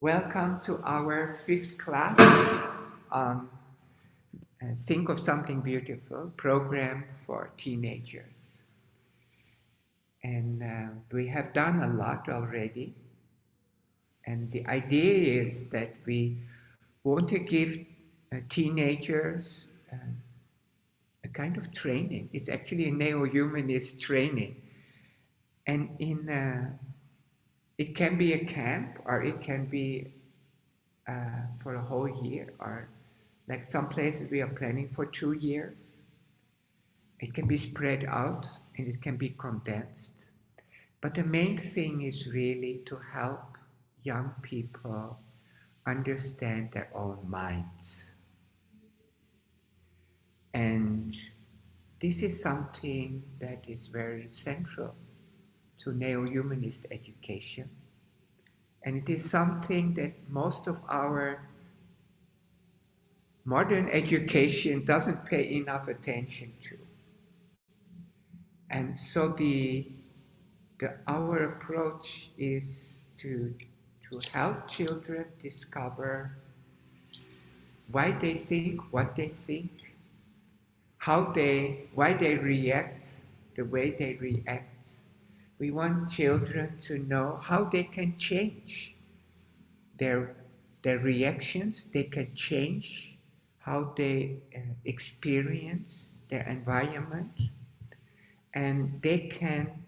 Welcome to our fifth class on Think of Something Beautiful program for teenagers. And we have done a lot already. And the idea is that we want to give teenagers a kind of training. It's actually a neo-humanist training. And it can be a camp or it can be for a whole year, or like some places we are planning for 2 years. It can be spread out and it can be condensed. But the main thing is really to help young people understand their own minds. And this is something that is very central to neo-humanist education. And it is something that most of our modern education doesn't pay enough attention to. And so our approach is to help children discover why they think what they think, why they react the way they react. We want children to know how they can change their reactions, they can change how they experience their environment, and they can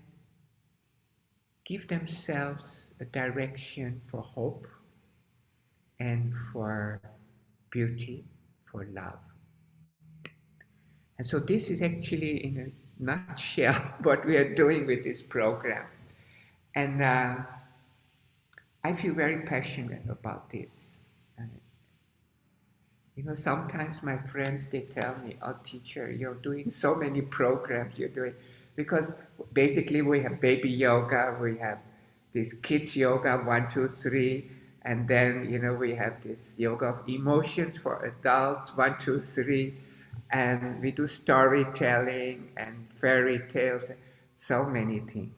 give themselves a direction for hope and for beauty, for love. And so this is actually in a nutshell what we are doing with this program. And I feel very passionate about this. Sometimes my friends, they tell me, oh, teacher, you're doing so many programs you're doing. Because basically we have baby yoga, we have this kids yoga, 1, 2, 3, and then, we have this yoga of emotions for adults, 1, 2, 3, and we do storytelling and fairy tales, so many things.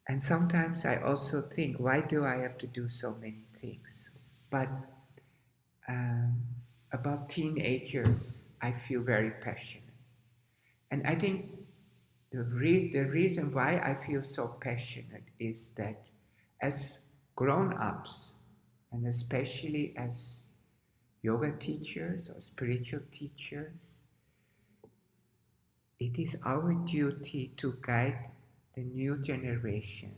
And sometimes I also think, why do I have to do so many things? But about teenagers, I feel very passionate. And I think the reason why I feel so passionate is that as grown-ups, and especially as yoga teachers or spiritual teachers, it is our duty to guide the new generation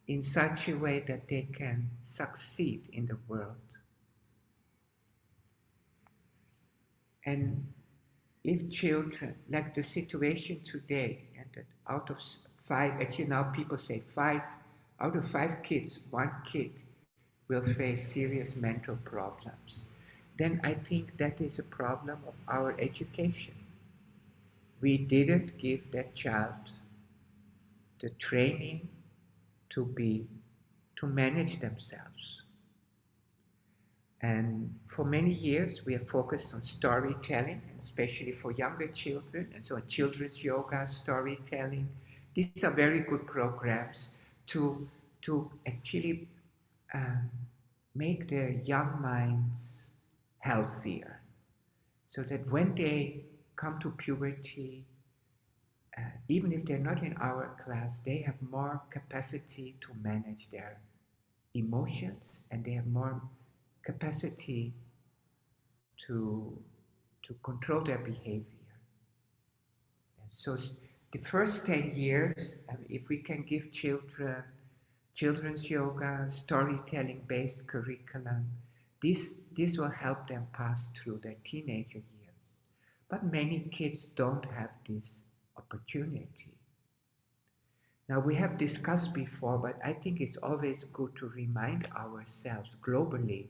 in such a way that they can succeed in the world. And if children, like the situation today, and that out of 5, actually now people say 5, out of 5 kids, 1 kid will face serious mental problems, then I think that is a problem of our education. We didn't give that child the training to manage themselves. And for many years, we have focused on storytelling, especially for younger children, and so children's yoga, storytelling. These are very good programs to actually make their young minds healthier, so that when they come to puberty, even if they're not in our class, they have more capacity to manage their emotions, and they have more capacity to control their behavior. And so the first 10 years, if we can give children's yoga, storytelling based curriculum, this will help them pass through their teenager years. But many kids don't have this opportunity. Now, we have discussed before, but I think it's always good to remind ourselves globally,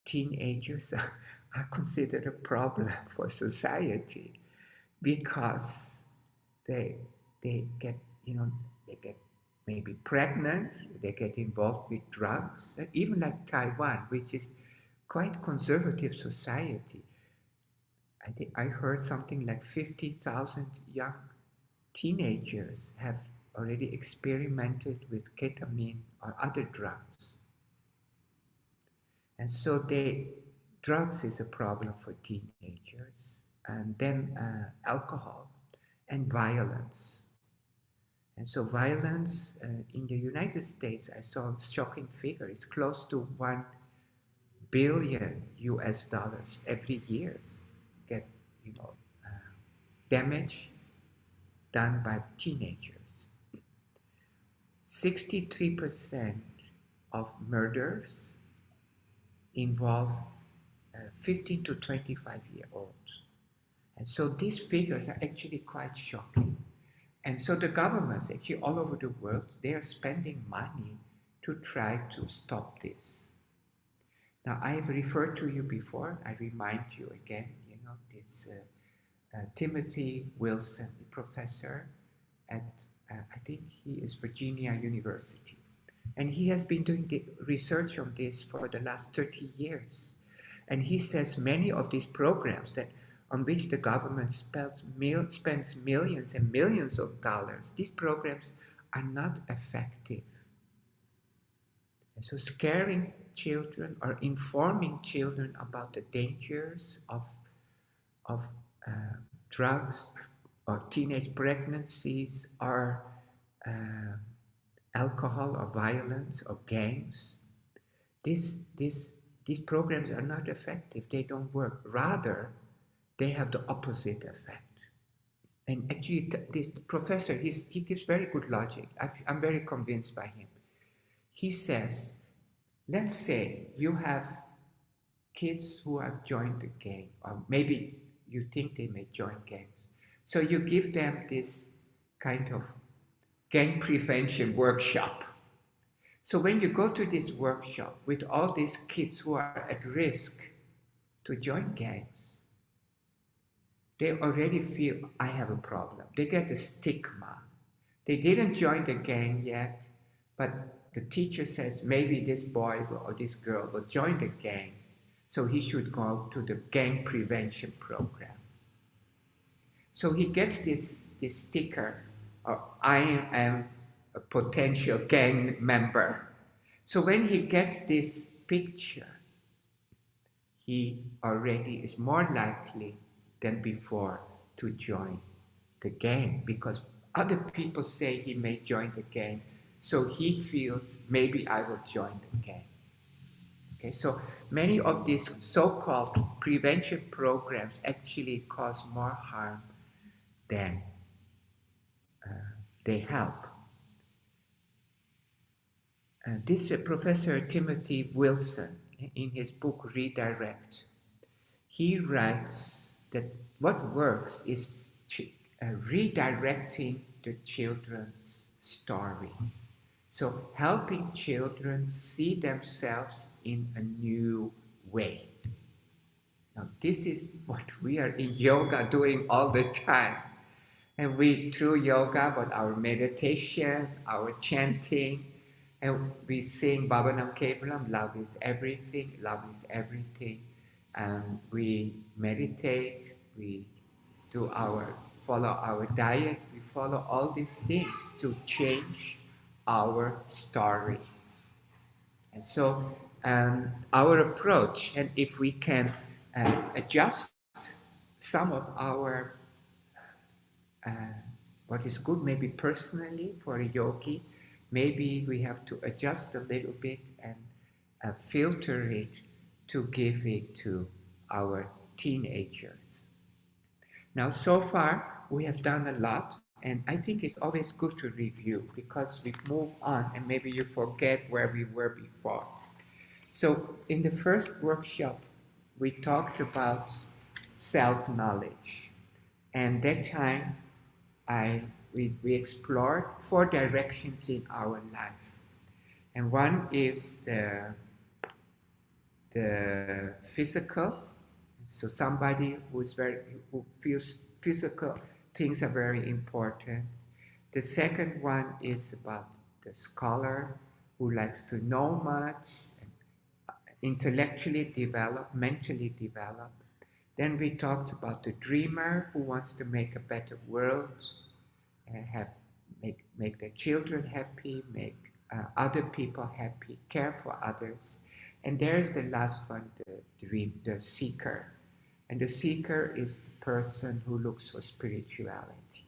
teenagers are considered a problem for society, because they get maybe pregnant, they get involved with drugs, and even like Taiwan, which is quite conservative society. I heard something like 50,000 young teenagers have already experimented with ketamine or other drugs. And so drugs is a problem for teenagers, and then alcohol and violence. And so violence in the United States, I saw a shocking figure. It's close to 1 billion US dollars every year get, you know, uh, damage done by teenagers. 63% of murders involve 15 to 25-year-olds. And so these figures are actually quite shocking. And so the governments, actually all over the world, they are spending money to try to stop this. Now, I have referred to you before. I remind you again, this Timothy Wilson, the professor at, I think he is Virginia University. And he has been doing the research on this for the last 30 years. And he says many of these programs on which the government spends millions and millions of dollars, these programs are not effective. And so scaring children or informing children about the dangers of drugs or teenage pregnancies or alcohol or violence or gangs, these programs are not effective. They don't work. Rather, they have the opposite effect. And actually, this professor, he gives very good logic. I'm very convinced by him. He says, let's say you have kids who have joined the gang, or maybe you think they may join gangs. So you give them this kind of gang prevention workshop. So when you go to this workshop with all these kids who are at risk to join gangs, they already feel, I have a problem. They get a stigma. They didn't join the gang yet, but the teacher says maybe this boy or this girl will join the gang, so he should go to the gang prevention program. So he gets this sticker, I am a potential gang member. So when he gets this picture, he already is more likely than before to join the gang, because other people say he may join the gang, so he feels maybe I will join the gang. Okay, so many of these so-called prevention programs actually cause more harm than they help. This Professor Timothy Wilson, in his book Redirect, he writes that what works is redirecting the children's story. So helping children see themselves in a new way. Now this is what we are in yoga doing all the time. And we, through yoga, but our meditation, our chanting, and we sing Bhavanam Kevalam, love is everything, love is everything. And we meditate, we follow our diet, we follow all these things to change our story. And so our approach, and if we can adjust some of our what is good maybe personally for a yogi, maybe we have to adjust a little bit and filter it to give it to our teenagers. Now, so far, we have done a lot, and I think it's always good to review because we move on and maybe you forget where we were before. So in the first workshop, we talked about self-knowledge, and that time we explored 4 directions in our life. And one is the physical. So somebody who feels physical things are very important. The second one is about the scholar who likes to know much, and intellectually develop, mentally develop. Then we talked about the dreamer who wants to make a better world, make their children happy, make other people happy, care for others. And there's the last one, the dream, the seeker. And the seeker is the person who looks for spirituality.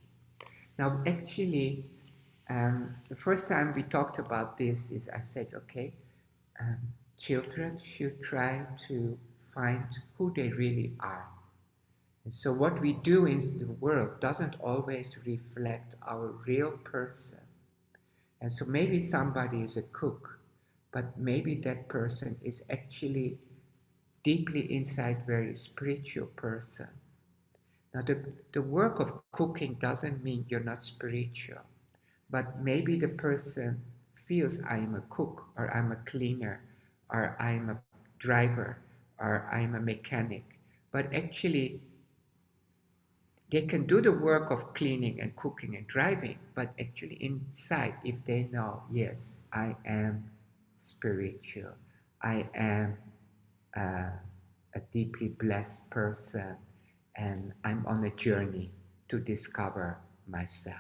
Now, actually, the first time we talked about this is I said, okay, um, children should try to find who they really are. And so what we do in the world doesn't always reflect our real person. And so maybe somebody is a cook, but maybe that person is actually deeply inside very spiritual person. Now the work of cooking doesn't mean you're not spiritual, but maybe the person feels I'm a cook or I'm a cleaner or I'm a driver or I'm a mechanic, but actually they can do the work of cleaning and cooking and driving, but actually inside, if they know, yes, I am spiritual, I am a deeply blessed person, and I'm on a journey to discover myself.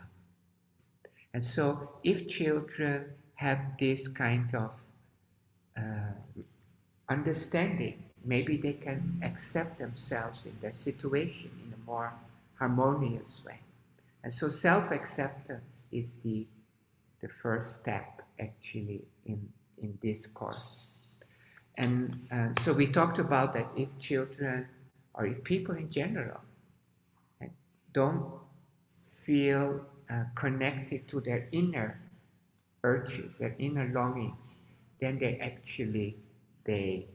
And so, if children have this kind of uh, understanding, maybe they can accept themselves in their situation in a more harmonious way. And so self-acceptance is the first step actually in this course. And so we talked about that if children or if people in general don't feel connected to their inner urges, their inner longings, then they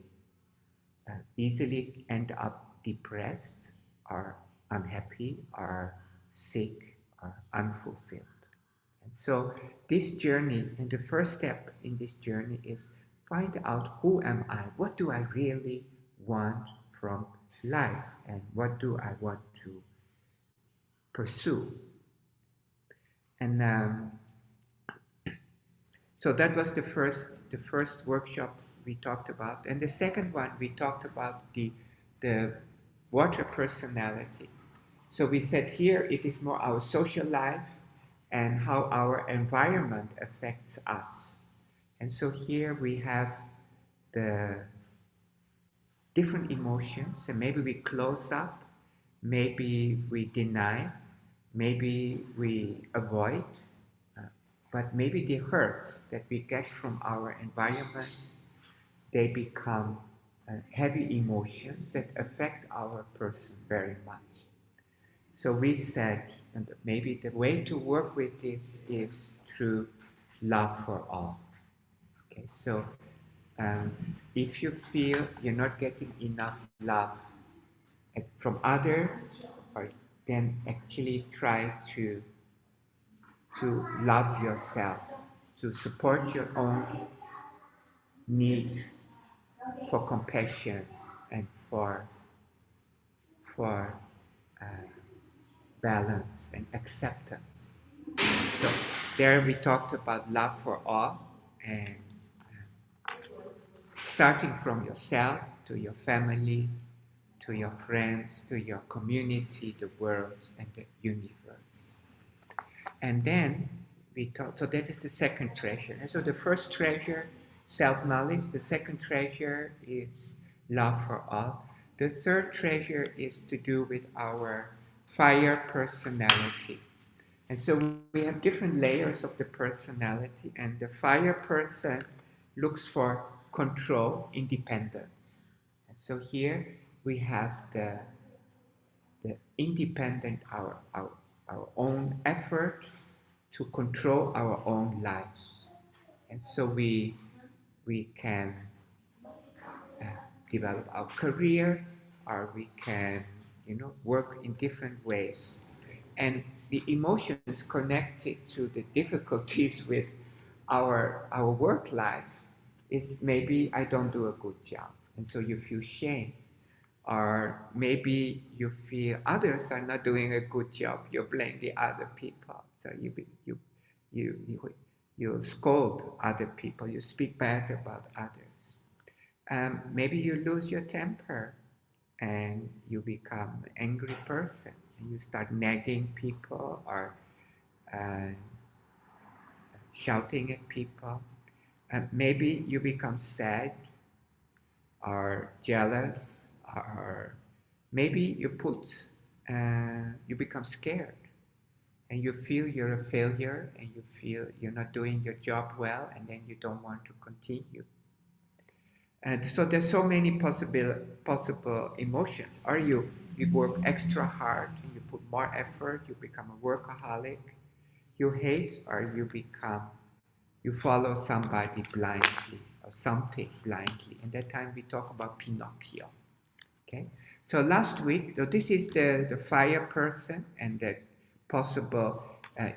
easily end up depressed or unhappy or sick or unfulfilled. And so this journey, and the first step in this journey is find out who am I? What do I really want from life? And what do I want to pursue? And so that was the first workshop we talked about. And the second one, we talked about the water personality. So we said here it is more our social life and how our environment affects us. And so here we have the different emotions, and maybe we close up, maybe we deny, maybe we avoid, uh, but maybe the hurts that we get from our environment, they become heavy emotions that affect our person very much. So we said, and maybe the way to work with this is through love for all. Okay, so if you feel you're not getting enough love from others, or then actually try to love yourself, to support your own need for compassion and for uh, balance and acceptance. So there we talked about love for all, and starting from yourself to your family, to your friends, to your community, the world, and the universe. And then we talk, so that is the second treasure. And so the first treasure, self-knowledge. The second treasure is love for all. The third treasure is to do with our fire personality. And so we have different layers of the personality, and the fire person looks for control, independence. And so here we have the independent, our own effort to control our own lives. And so we can develop our career, or we can, work in different ways. And the emotions connected to the difficulties with our work life is maybe I don't do a good job, and so you feel shame, or maybe you feel others are not doing a good job. You blame the other people, so you scold other people. You speak bad about others. Maybe you lose your temper, and you become an angry person, and you start nagging people or uh, shouting at people. Maybe you become sad are jealous, are maybe you become scared and you feel you're a failure and you feel you're not doing your job well and then you don't want to continue. And so there's so many possible emotions. Are you work extra hard and you put more effort, you become a workaholic, you hate, or you follow somebody blindly or something blindly. And that time we talk about Pinocchio. Okay. So last week, so this is the fire person and the possible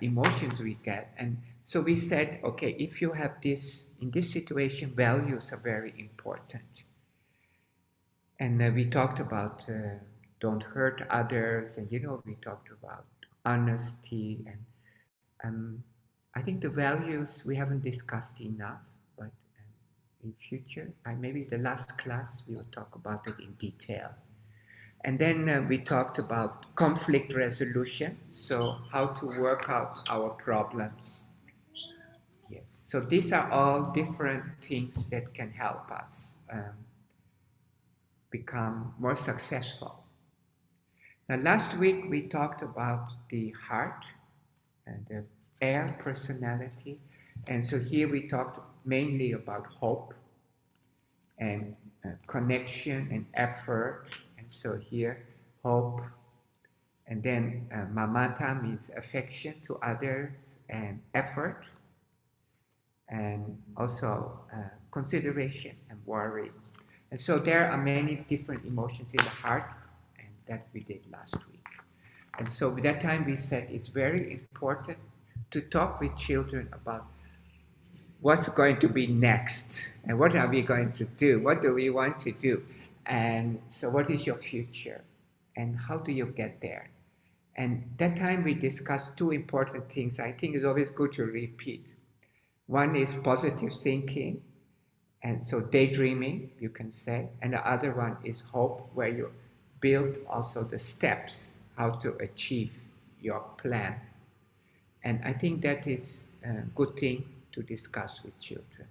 emotions we get. And so we said, okay, if you have this, in this situation, values are very important. And we talked about don't hurt others, and we talked about honesty, and I think the values we haven't discussed enough, but in future, maybe the last class we will talk about it in detail. And then we talked about conflict resolution, so how to work out our problems. Yes. So these are all different things that can help us become more successful. Now, last week we talked about the heart and the air personality. And so here we talked mainly about hope and connection and effort. And so here, hope. And then mamata means affection to others and effort. And also consideration and worry. And so there are many different emotions in the heart, and that we did last week. And so at that time we said it's very important to talk with children about what's going to be next and what are we going to do, what do we want to do, and so what is your future and how do you get there. And that time we discussed two important things I think is always good to repeat. One is positive thinking, and so daydreaming, you can say, and the other one is hope, where you build also the steps how to achieve your plan. And I think that is a good thing to discuss with children.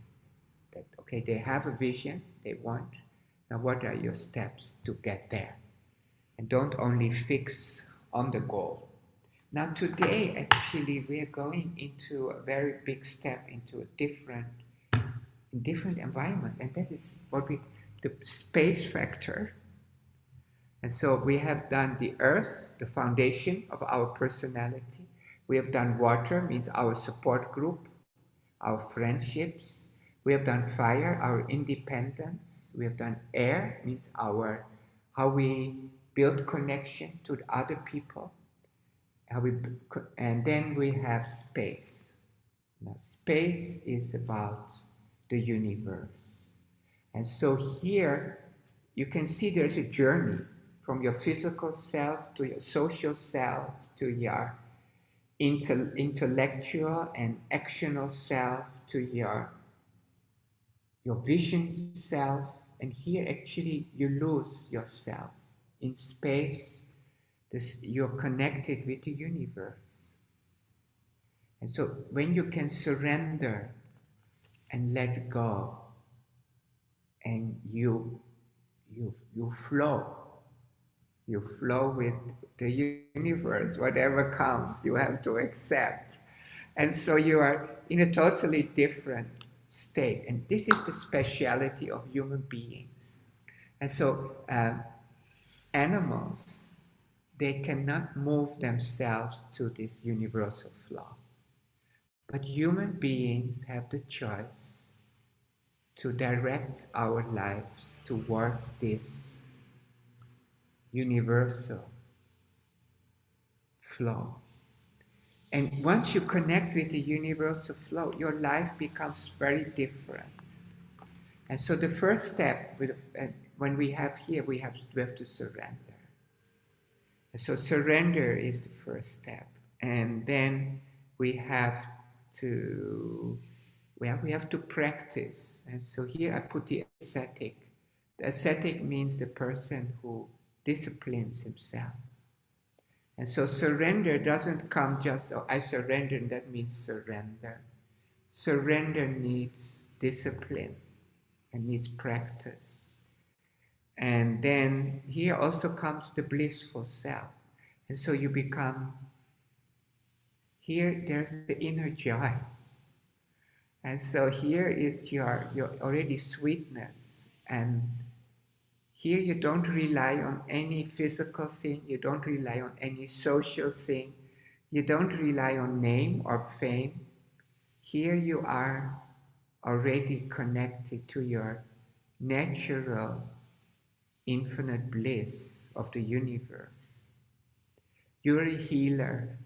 That, okay, they have a vision, they want, now what are your steps to get there? And don't only fix on the goal. Now today, actually, we are going into a very big step into a different environment, and that is the space factor. And so we have done the earth, the foundation of our personality. We have done water, means our support group, our friendships. We have done fire, our independence. We have done air, means how we build connection to the other people. And then we have space. Now, space is about the universe. And so here you can see there's a journey from your physical self to your social self to your intellectual and actional self to your vision self. And here actually you lose yourself. In space, you're connected with the universe. And so when you can surrender and let go, and you flow with the universe, whatever comes, you have to accept. And so you are in a totally different state. And this is the speciality of human beings. And so animals, they cannot move themselves to this universal flow. But human beings have the choice to direct our lives towards this universal flow. And once you connect with the universal flow, your life becomes very different. And so the first step, when we have to surrender. And so surrender is the first step. And then we have to practice. And so here I put the ascetic. The ascetic means the person who disciplines himself. And so surrender doesn't come just, oh, I surrender, and that means surrender. Surrender needs discipline and needs practice. And then here also comes the blissful self. And so you become, here there's the inner joy. And so here is your already sweetness. And here you don't rely on any physical thing, you don't rely on any social thing, you don't rely on name or fame. Here you are already connected to your natural infinite bliss of the universe. You're a healer,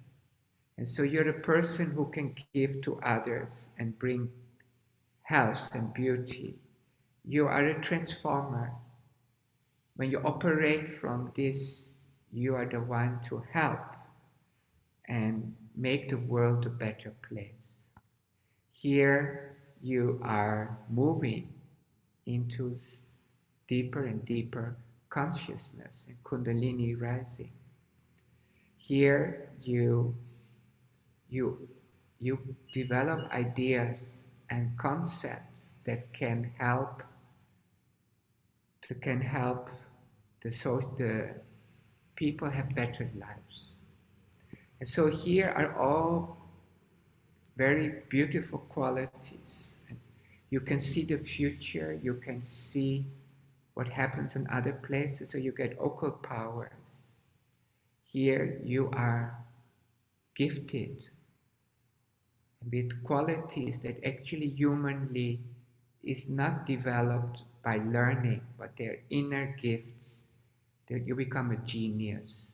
and so you're a person who can give to others and bring health and beauty. You are a transformer. When you operate from this, you are the one to help and make the world a better place. Here you are moving into deeper and deeper consciousness and Kundalini rising. Here you develop ideas and concepts that can help the people have better lives. And so here are all very beautiful qualities. You can see the future, you can see what happens in other places, so you get occult powers. Here you are gifted with qualities that actually humanly is not developed by learning, but they're inner gifts that you become a genius.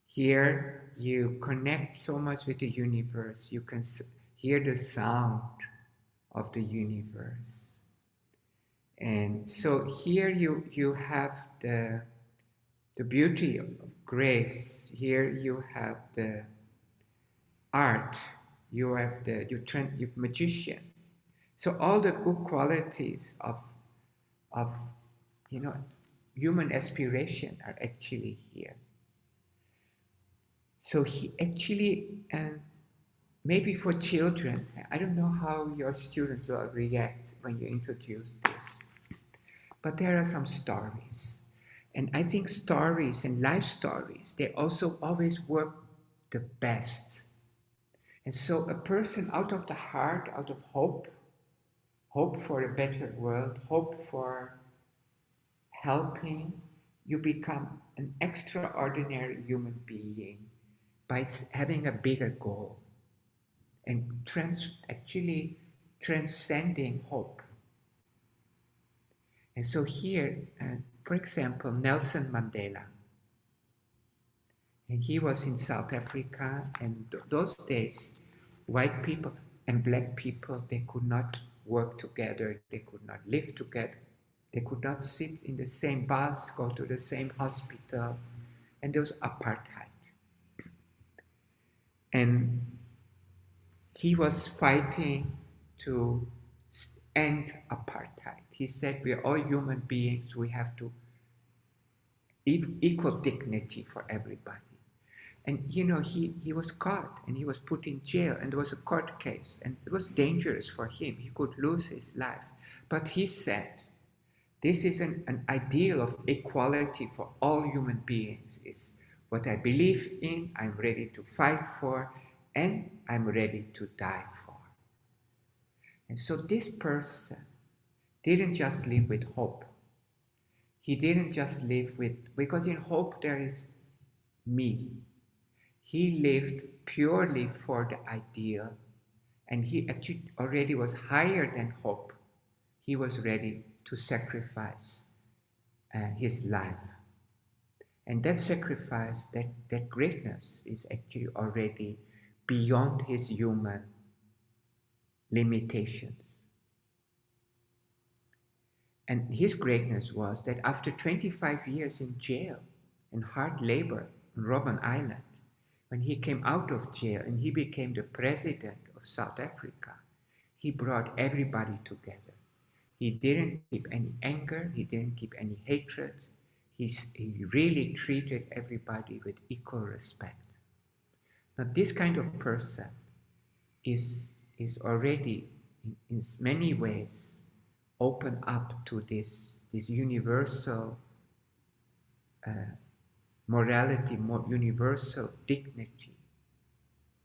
Here you connect so much with the universe, you can hear the sound of the universe. And so here you have the beauty of grace. Here you have the art. You have the you magician. So all the good qualities of human aspiration are actually here. So he actually, and maybe for children, I don't know how your students will react when you introduce this, but there are some stories. And I think stories and life stories, they also always work the best. And so a person out of the heart, out of hope for a better world, hope for helping, you become an extraordinary human being by having a bigger goal and actually transcending hope. And so here, for example, Nelson Mandela, and he was in South Africa, and those days, white people and black people, they could not work together, they could not live together, they could not sit in the same bus, go to the same hospital, and there was apartheid. And he was fighting to end apartheid. He said, we are all human beings, we have to equal dignity for everybody. And he was caught and he was put in jail, and there was a court case, and it was dangerous for him. He could lose his life. But he said, this is an ideal of equality for all human beings. It's what I believe in, I'm ready to fight for, and I'm ready to die for. And so this person didn't just live with hope. He didn't just live with, because in hope there is me. He lived purely for the ideal, and he actually already was higher than hope. He was ready to sacrifice his life. And that sacrifice, that greatness is actually already beyond his human limitations. And his greatness was that after 25 years in jail and hard labor on Robben Island, when he came out of jail and he became the president of South Africa, he brought everybody together. He didn't keep any anger, he didn't keep any hatred. He really treated everybody with equal respect. Now this kind of person is already in many ways open up to this this universal morality, more universal dignity,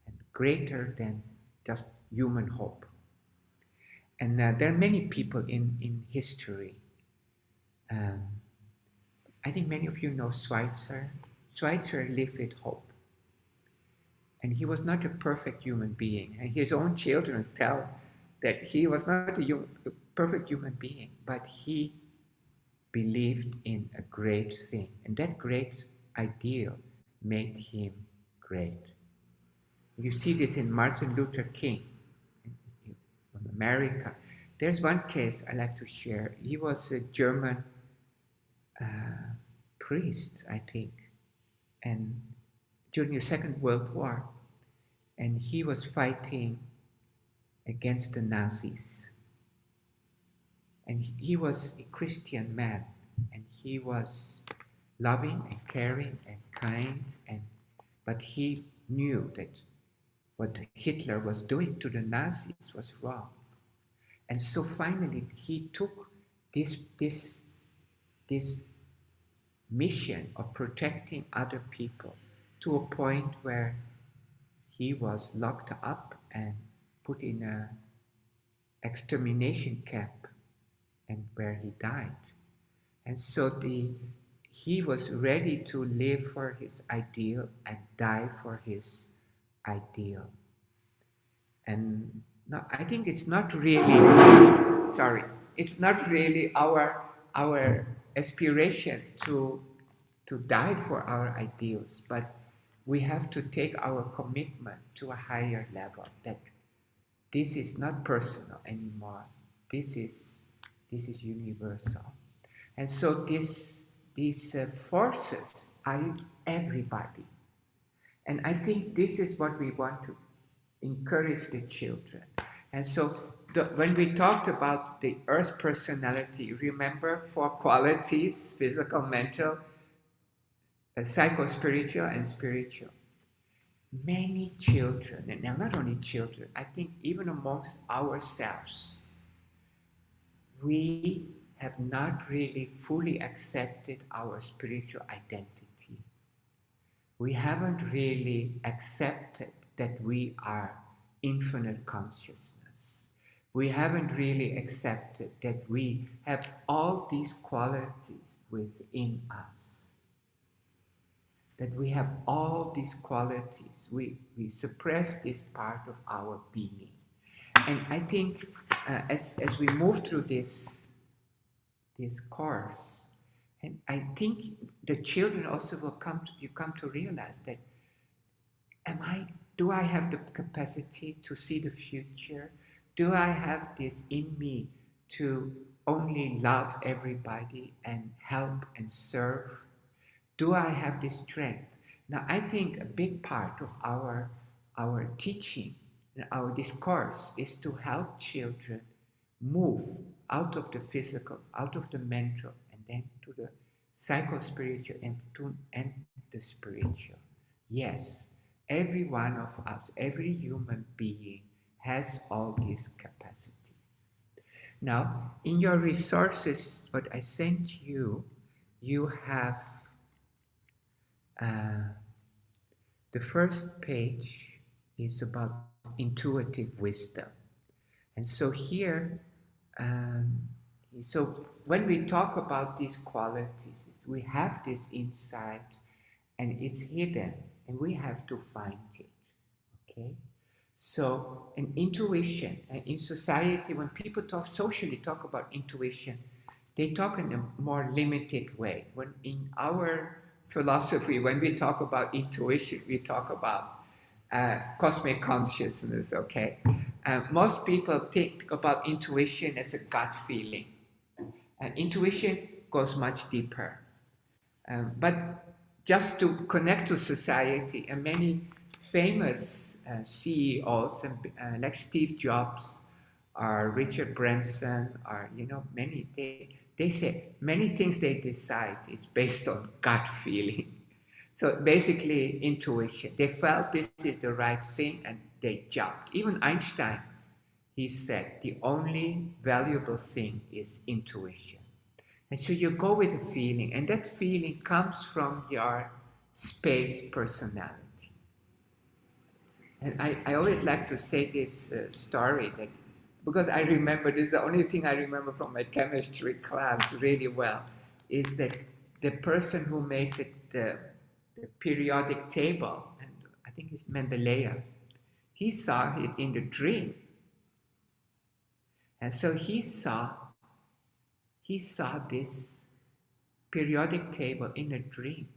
and greater than just human hope. And there are many people in history. I think many of you know Schweitzer. Schweitzer lived with hope. And he was not a perfect human being. And his own children tell that he was not a perfect human being, but he believed in a great thing. And that great ideal made him great. You see this in Martin Luther King from America. There's one case I like to share. He was a German priest, I think, and during the Second World War, and he was fighting against the Nazis. And he was a Christian man, and he was loving and caring and kind, but he knew that what Hitler was doing to the Nazis was wrong. And so finally he took this mission of protecting other people to a point where he was locked up and put in an extermination camp, and where he died. And so he was ready to live for his ideal and die for his ideal. And no, I think it's not really our aspiration to die for our ideals, but we have to take our commitment to a higher level, that this is not personal anymore. This is universal. And so these forces are in everybody. And I think this is what we want to encourage the children. And so when we talked about the earth personality, remember 4 qualities: physical, mental, psycho-spiritual, and spiritual. Many children, and now not only children, I think even amongst ourselves, we have not really fully accepted our spiritual identity. We haven't really accepted that we are infinite consciousness. We haven't really accepted that we have all these qualities within us. That we have all these qualities. We suppress this part of our being. And I think as we move through this course, and I think the children also will come to realize that, do I have the capacity to see the future? Do I have this in me to only love everybody and help and serve? Do I have this strength? Now, I think a big part of our teaching, our discourse, is to help children move out of the physical, out of the mental, and then to the psycho-spiritual and the spiritual. Yes, every one of us, every human being has all these capacities. Now, in your resources, what I sent you, you have the first page is about intuitive wisdom. And so here, so when we talk about these qualities, we have this insight and it's hidden and we have to find it, okay? So an intuition, in society, when people socially talk about intuition, they talk in a more limited way. When in our philosophy, when we talk about intuition, we talk about cosmic consciousness, okay? Most people think about intuition as a gut feeling. Intuition goes much deeper. But just to connect to society, and many famous CEOs, like Steve Jobs or Richard Branson, or many, they say many things they decide is based on gut feeling. So basically intuition. They felt this is the right thing and they jumped. Even Einstein, he said the only valuable thing is intuition. And so you go with a feeling, and that feeling comes from your space personality. And I always like to say this story that, because I remember, this is the only thing I remember from my chemistry class really well, is that the person who made the periodic table, and I think it's Mendeleev, he saw it in the dream. And so he saw this periodic table in a dream.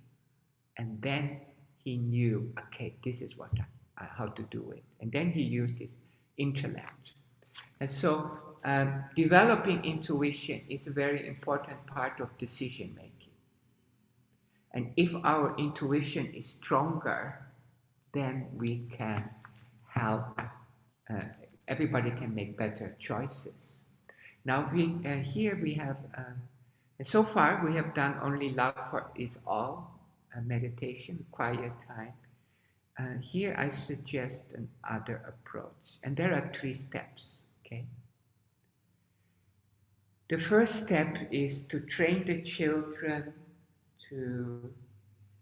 And then he knew, okay, this is what how to do it. And then he used his intellect. And so developing intuition is a very important part of decision making. And if our intuition is stronger, then we can help, everybody can make better choices. Now here we have, so far we have done only love is all, meditation, quiet time. Here I suggest another approach, and there are 3 steps, okay? The first step is to train the children to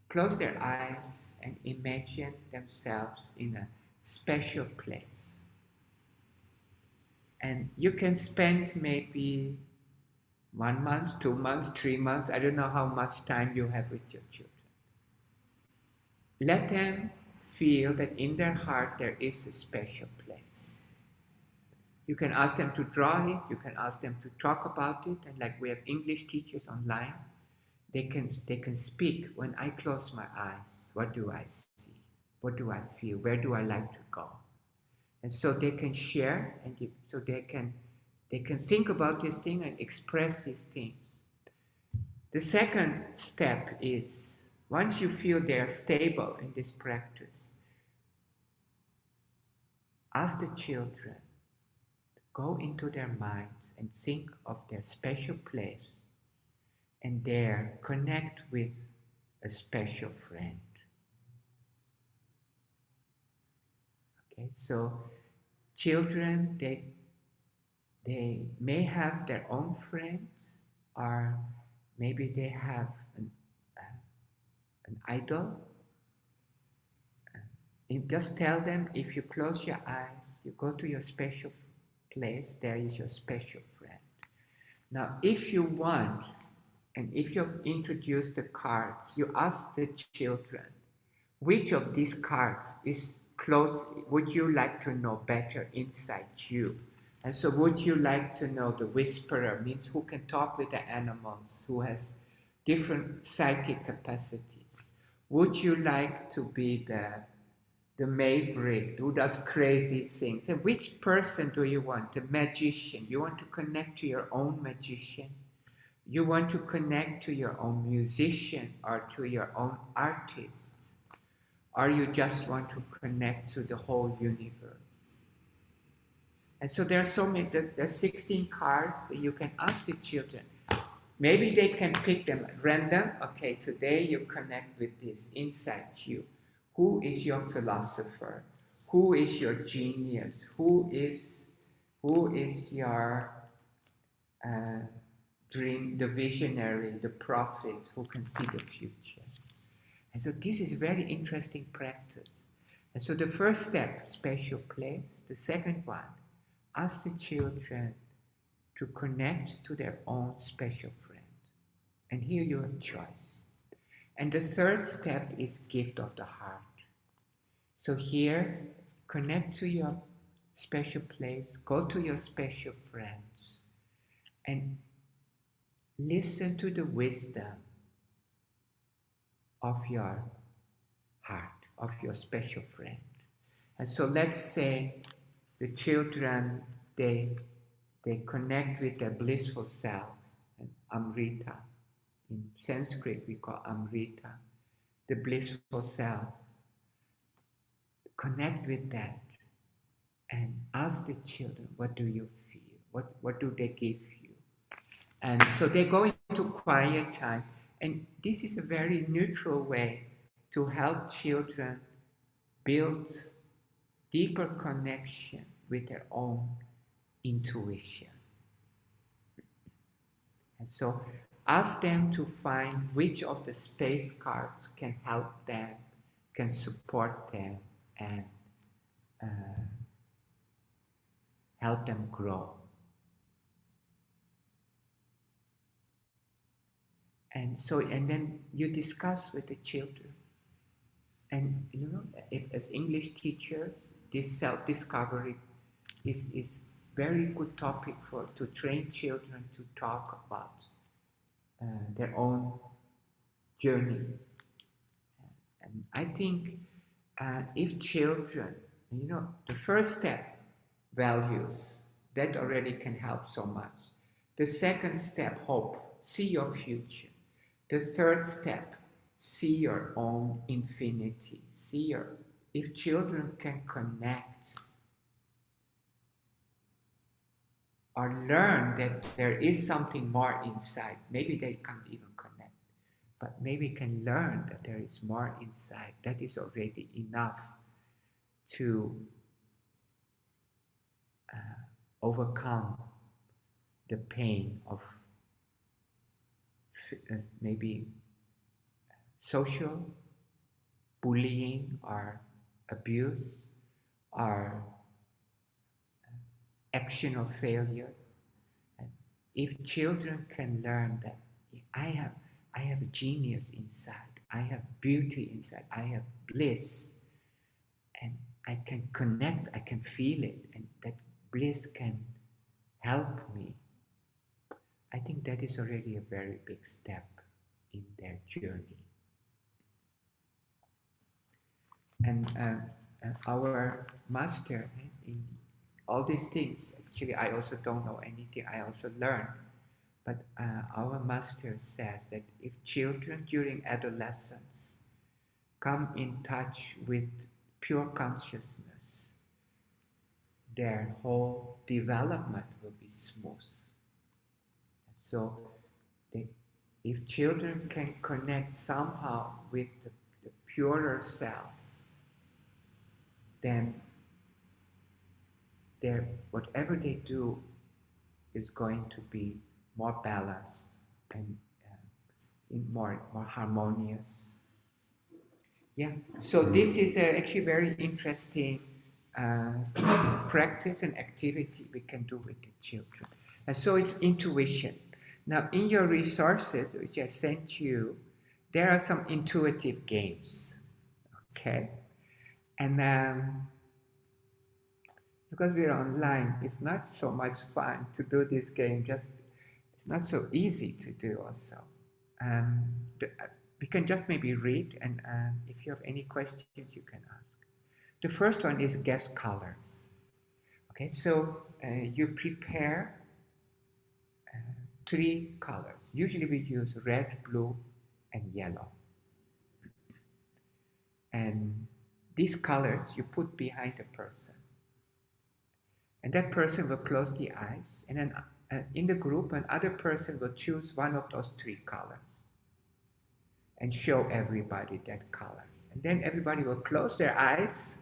close their eyes and imagine themselves in a special place. And you can spend maybe 1 month, 2 months, 3 months, I don't know how much time you have with your children. Let them feel that in their heart there is a special place. You can ask them to draw it, you can ask them to talk about it, and like we have English teachers online, they can speak. When I close my eyes, what do I see? What do I feel? Where do I like to go? And so they can share, and so they can think about this thing and express these things. The second step is, once you feel they're stable in this practice, ask the children to go into their minds and think of their special place, and there connect with a special friend. Okay, so children, they may have their own friends, or maybe they have an idol. You just tell them, if you close your eyes, you go to your special place, there is your special friend. Now, if you want, and if you've introduced the cards, you ask the children, which of these cards is close, would you like to know better inside you? And so would you like to know the whisperer, means who can talk with the animals, who has different psychic capacities? Would you like to be the maverick who does crazy things? And which person do you want? The magician. You want to connect to your own magician? You want to connect to your own musician or to your own artist? Or you just want to connect to the whole universe? And so there are so many, there's 16 cards, and you can ask the children. Maybe they can pick them at random. Okay, today you connect with this inside you. Who is your philosopher? Who is your genius? Who is your dream, the visionary, the prophet who can see the future? And so this is a very interesting practice. And so the first step, special place. The second one, ask the children to connect to their own special friend. And here you have choice. And the third step is gift of the heart. So here, connect to your special place, go to your special friends, and listen to the wisdom of your heart, of your special friend. And so let's say the children, they connect with their blissful self, and Amrita. In Sanskrit, we call Amrita, the blissful self. Connect with that and ask the children, what do you feel? What do they give you? And so they go into quiet time. And this is a very neutral way to help children build deeper connection with their own intuition. And so ask them to find which of the space cards can help them, can support them, and uh, help them grow. And then you discuss with the children. And if as English teachers, this self-discovery is very good topic to train children to talk about their own journey. And I think if children, the first step, values, that already can help so much. The second step, hope, see your future. The third step, see your own infinity. If children can connect or learn that there is something more inside, maybe they can't even connect, but maybe can learn that there is more inside, that is already enough to overcome the pain of maybe social bullying or abuse or action of failure. And if children can learn that I have a genius inside, I have beauty inside, I have bliss, and I can connect, I can feel it, and that bliss can help me, I think that is already a very big step in their journey. And our master in all these things, actually I also don't know anything, I also learn. But our master says that if children during adolescence come in touch with pure consciousness, their whole development will be smooth. So if children can connect somehow with the purer self, then whatever they do is going to be more balanced and more harmonious. Yeah, so this is actually very interesting practice and activity we can do with the children. And so it's intuition. Now in your resources, which I sent you, there are some intuitive games, okay? And because we're online, it's not so much fun to do this game, it's not so easy to do also. We can just maybe read, and if you have any questions, you can ask. The first one is guess colors. Okay, so you prepare 3 colors. Usually we use red, blue, and yellow. And these colors you put behind a person. And that person will close the eyes, and then in the group, another person will choose one of those 3 colors and show everybody that color. And then everybody will close their eyes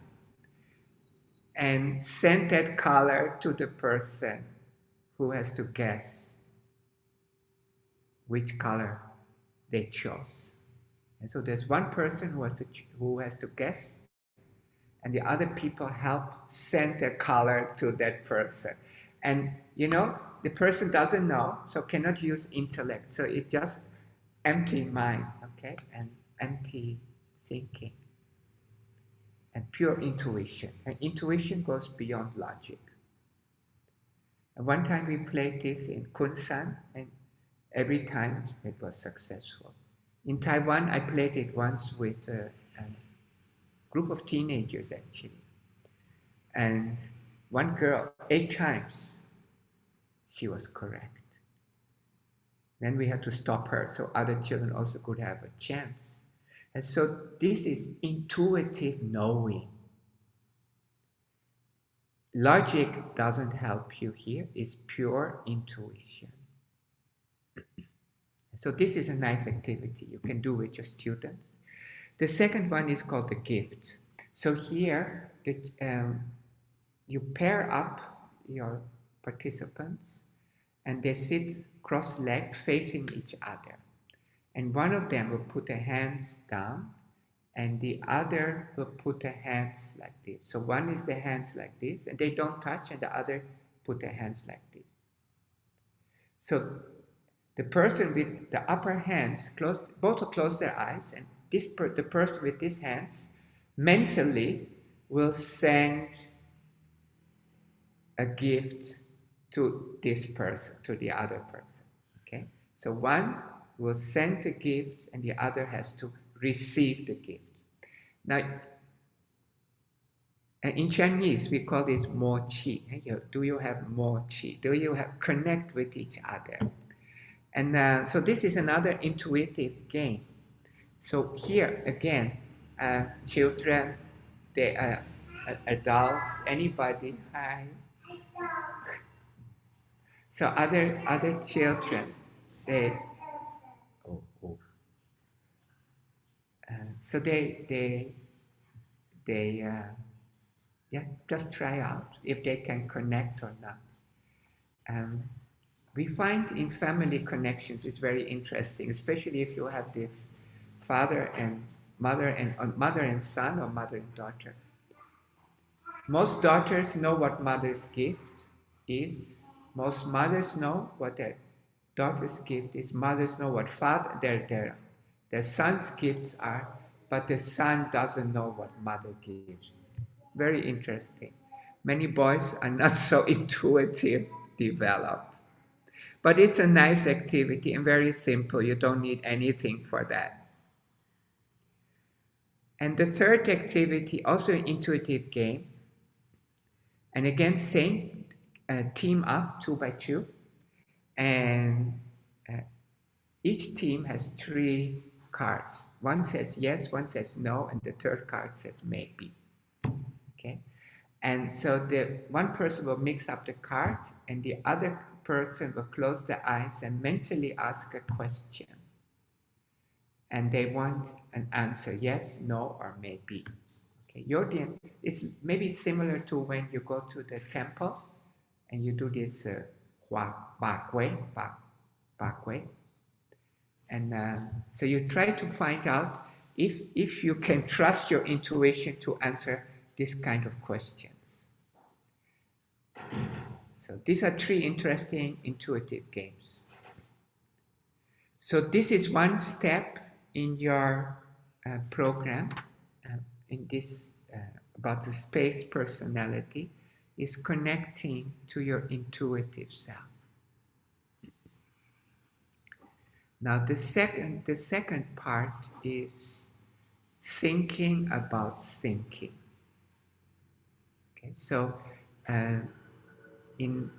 and send that color to the person who has to guess which color they chose. And so there's one person who has to guess, and the other people help send their color to that person. And the person doesn't know, so cannot use intellect. So it just empty mind, okay, and empty thinking, and pure intuition. And intuition goes beyond logic. And one time we played this in Kunsan, and every time it was successful. In Taiwan, I played it once with a group of teenagers actually. And one girl, 8 times, she was correct. Then we had to stop her so other children also could have a chance. And so this is intuitive knowing. Logic doesn't help you here, it's pure intuition. So this is a nice activity you can do with your students. The second one is called the gift. So here, you pair up your participants, and they sit cross-legged facing each other. And one of them will put their hands down, and the other will put their hands like this. So one is their hands like this, and they don't touch, and the other put their hands like this. So the person with the upper hands both will close their eyes, and the person with these hands mentally will send a gift to this person, to the other person. Okay? So one will send the gift and the other has to receive the gift. Now, in Chinese, we call this mo qi. Do you have mo qi? Do you have connect with each other? And so this is another intuitive game. So here again, children, they adults, anybody, hi. So other children, they so they just try out if they can connect or not. We find in family connections it's very interesting, especially if you have this father and mother and son or mother and daughter. Most daughters know what mother's gift is. Most mothers know what their daughter's gift is. Mothers know what their son's gifts are, but the son doesn't know what mother gives. Very interesting. Many boys are not so intuitive developed. But it's a nice activity and very simple. You don't need anything for that. And the third activity, also an intuitive game. And again, same, team up 2 by 2. And each team has 3 cards. One says yes, one says no, and the third card says maybe. Okay? And so the one person will mix up the cards, and the other person will close their eyes and mentally ask a question. And they want an answer, yes, no, or maybe. Okay, it's maybe similar to when you go to the temple and you do this back way. And so you try to find out if you can trust your intuition to answer this kind of questions. So these are 3 interesting intuitive games. So this is one step in your program in this about the space personality, is connecting to your intuitive self. Now the second part is thinking about thinking. Okay, so in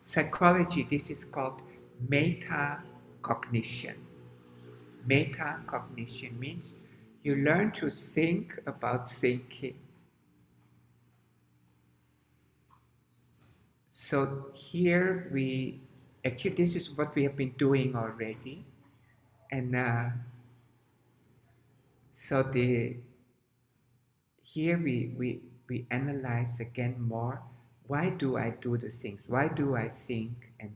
psychology, this is called metacognition. Metacognition means you learn to think about thinking. So here actually this is what we have been doing already. And so here we analyze again more. Why do I do the things? Why do I think? And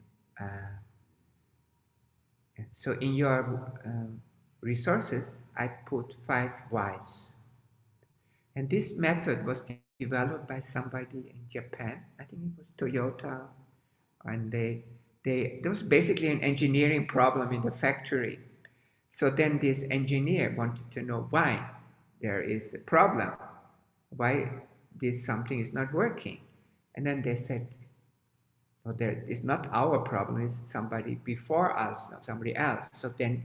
so in your resources, I put 5 whys. And this method was developed by somebody in Japan. I think it was Toyota. And there was basically an engineering problem in the factory. So then this engineer wanted to know why there is a problem, why something is not working. And then they said, well, it's not our problem, it's somebody before us, somebody else. So then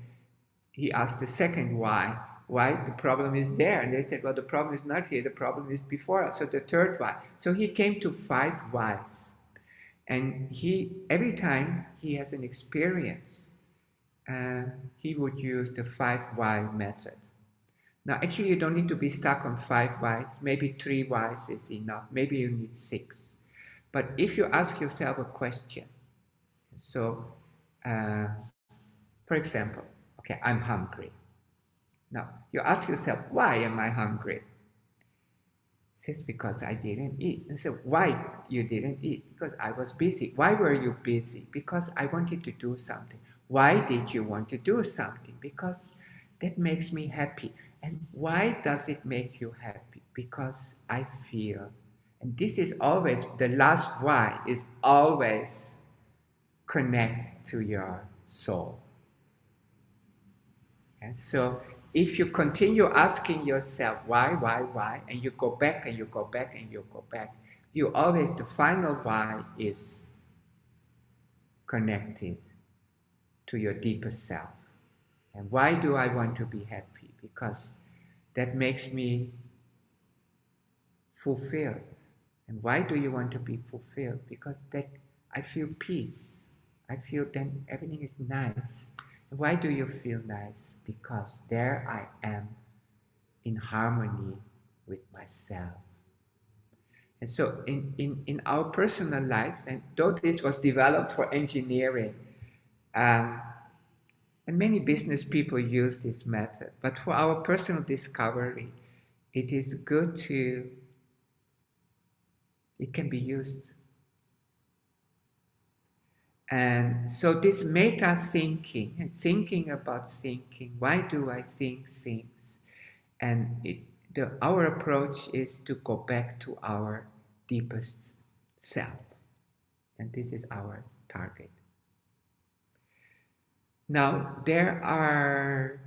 he asked the second why the problem is there. And they said, well, the problem is not here, the problem is before us. So the third why. So he came to 5 whys. And every time he has an experience, he would use the 5 why method. Now, actually, you don't need to be stuck on 5 whys. Maybe 3 whys is enough. Maybe you need 6. But if you ask yourself a question, so, for example, okay, I'm hungry. Now, you ask yourself, why am I hungry? Says, because I didn't eat. I said, why you didn't eat? Because I was busy. Why were you busy? Because I wanted to do something. Why did you want to do something? Because that makes me happy. And why does it make you happy? Because I feel, and this is always, the last why is always connect to your soul. And so if you continue asking yourself why, and you go back and you go back and you go back, you always, the final why is connected to your deeper self. And why do I want to be happy? Because that makes me fulfilled. And why do you want to be fulfilled? Because that I feel peace. I feel then everything is nice. And why do you feel nice? Because there I am in harmony with myself. And so in our personal life, and though this was developed for engineering, and many business people use this method, but for our personal discovery, it is good to, it can be used. And so this meta thinking, and thinking about thinking, why do I think things? And our approach is to go back to our deepest self. And this is our target. Now, there are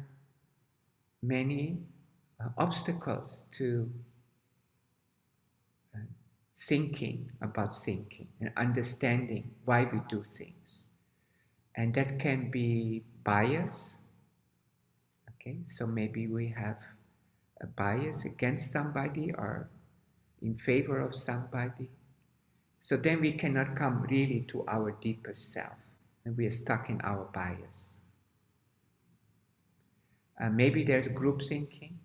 many obstacles to thinking about thinking and understanding why we do things. And that can be bias. Okay, so maybe we have a bias against somebody or in favor of somebody. So then we cannot come really to our deepest self, and we are stuck in our bias. Maybe there's group thinking,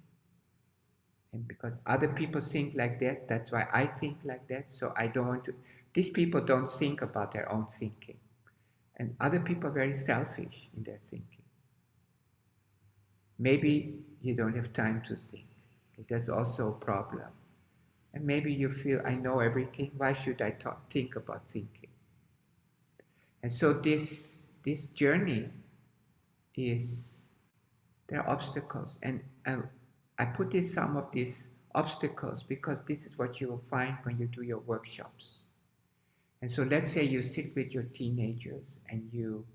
and because other people think like that, that's why I think like that. So I don't want to. These people don't think about their own thinking, and other people are very selfish in their thinking. Maybe you don't have time to think. That's also a problem. And maybe you feel, I know everything, why should I think about thinking? And so this journey is, there are obstacles. And I put in some of these obstacles because this is what you will find when you do your workshops. And so let's say you sit with your teenagers and you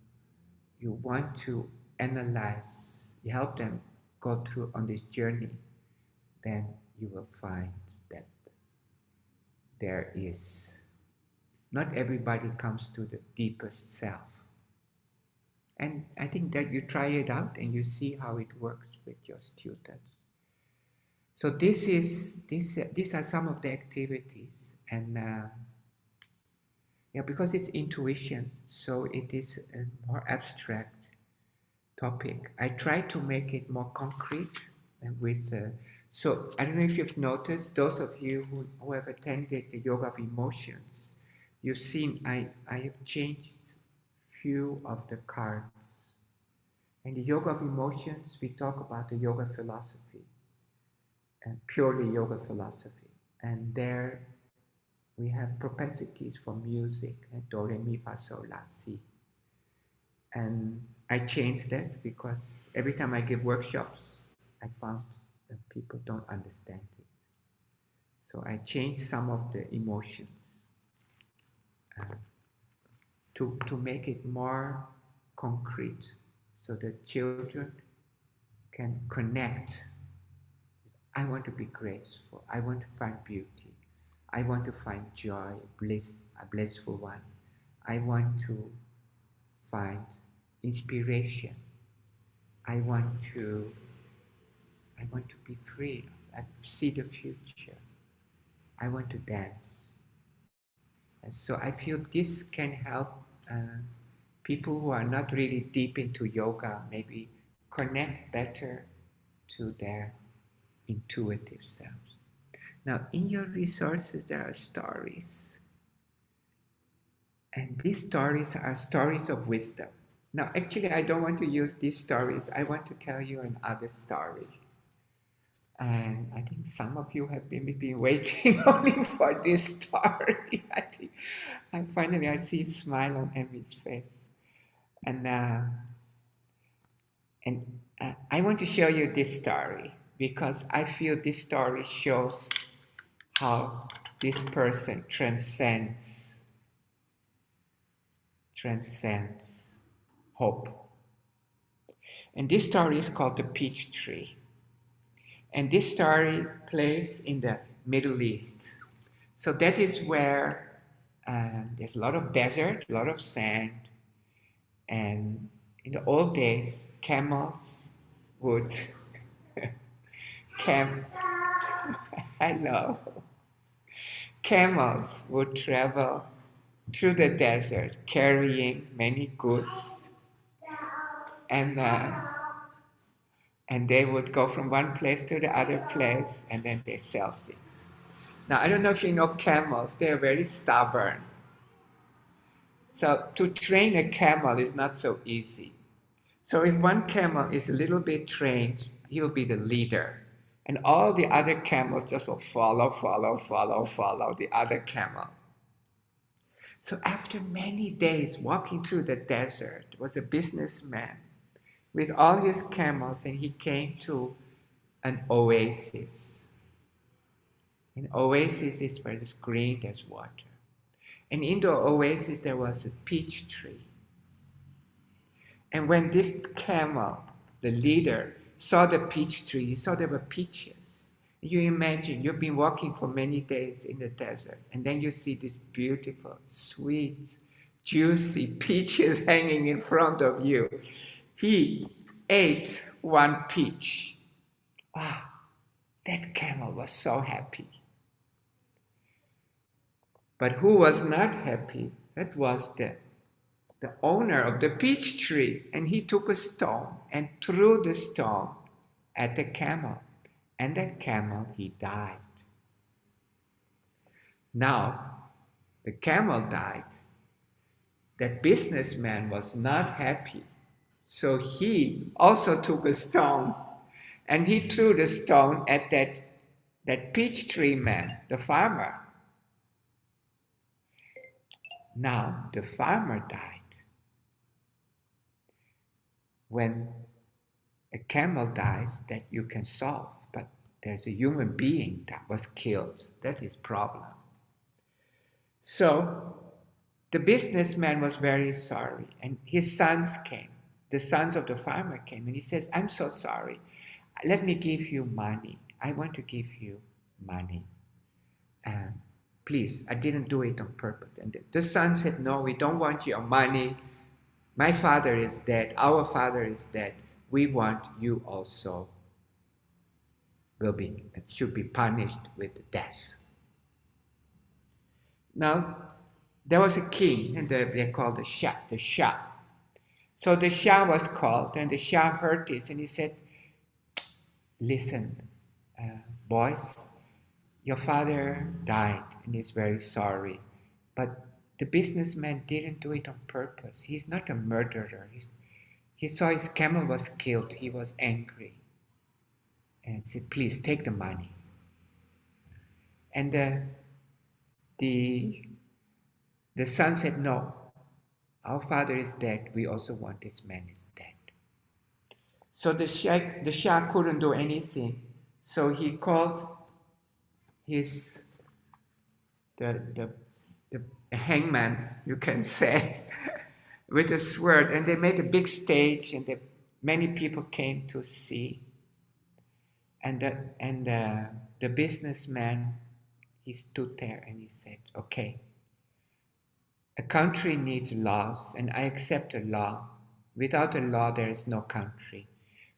want to analyze, you help them go through on this journey, then you will find that there is, not everybody comes to the deepest self. And I think that you try it out and you see how it works with your students. So these are some of the activities, and because it's intuition, so it is a more abstract topic. I try to make it more concrete and with. So I don't know if you've noticed, those of you who have attended the Yoga of Emotions, you've seen I have changed few of the cards. In the Yoga of Emotions, we talk about the yoga philosophy, and purely yoga philosophy. And there we have propensities for music, and do, re, mi, fa, sol, la, si. And I changed that because every time I give workshops, I found that people don't understand it. So I changed some of the emotions to make it more concrete, so that children can connect. I want to be graceful. I want to find beauty. I want to find joy, bliss, a blissful one. I want to find inspiration. I want to be free. I see the future. I want to dance. And so I feel this can help people who are not really deep into yoga maybe connect better to their intuitive selves. Now, in your resources, there are stories. And these stories are stories of wisdom. Now, actually, I don't want to use these stories. I want to tell you another story. And I think some of you have been waiting only for this story. I think finally I see a smile on Emmy's face. And, uh, and I want to show you this story because I feel this story shows how this person transcends hope. And this story is called The Peach Tree. And this story plays in the Middle East. So that is where there's a lot of desert, a lot of sand. And in the old days, camels would hello. Camels would travel through the desert carrying many goods. And they would go from one place to the other place, and then they sell things. Now, I don't know if you know camels, they are very stubborn. So to train a camel is not so easy. So if one camel is a little bit trained, he will be the leader. And all the other camels just will follow the other camel. So after many days walking through the desert, was a businessman with all his camels, and he came to an oasis. An oasis is where there's green, there's water. And in the oasis there was a peach tree. And when this camel, the leader, saw the peach tree, he saw there were peaches. You imagine, you've been walking for many days in the desert, and then you see these beautiful, sweet, juicy peaches hanging in front of you. He ate one peach. Wow, that camel was so happy. But who was not happy? That was the owner of the peach tree. And he took a stone and threw the stone at the camel. And that camel, he died. Now, the camel died. That businessman was not happy. So he also took a stone and he threw the stone at that peach tree man, the farmer. Now the farmer died. When a camel dies, that you can solve, but there's a human being that was killed. That is problem. So the businessman was very sorry, and his sons came. The sons of the farmer came, and he says, I'm so sorry. Let me give you money. I want to give you money. Please, I didn't do it on purpose. And the son said, no, we don't want your money. My father is dead. Our father is dead. We want you also should be punished with death. Now, there was a king, and they called the Shah. So the Shah was called, and the Shah heard this, and he said, listen, boys, your father died, and he's very sorry, but the businessman didn't do it on purpose. He's not a murderer. He saw his camel was killed. He was angry, and said, please take the money. And the son said, no, our father is dead. We also want this man is dead. So the Shah couldn't do anything. So he called the hangman, you can say, with a sword, and they made a big stage, and many people came to see. And the businessman, he stood there and he said, okay, a country needs laws, and I accept a law. Without a law, there is no country.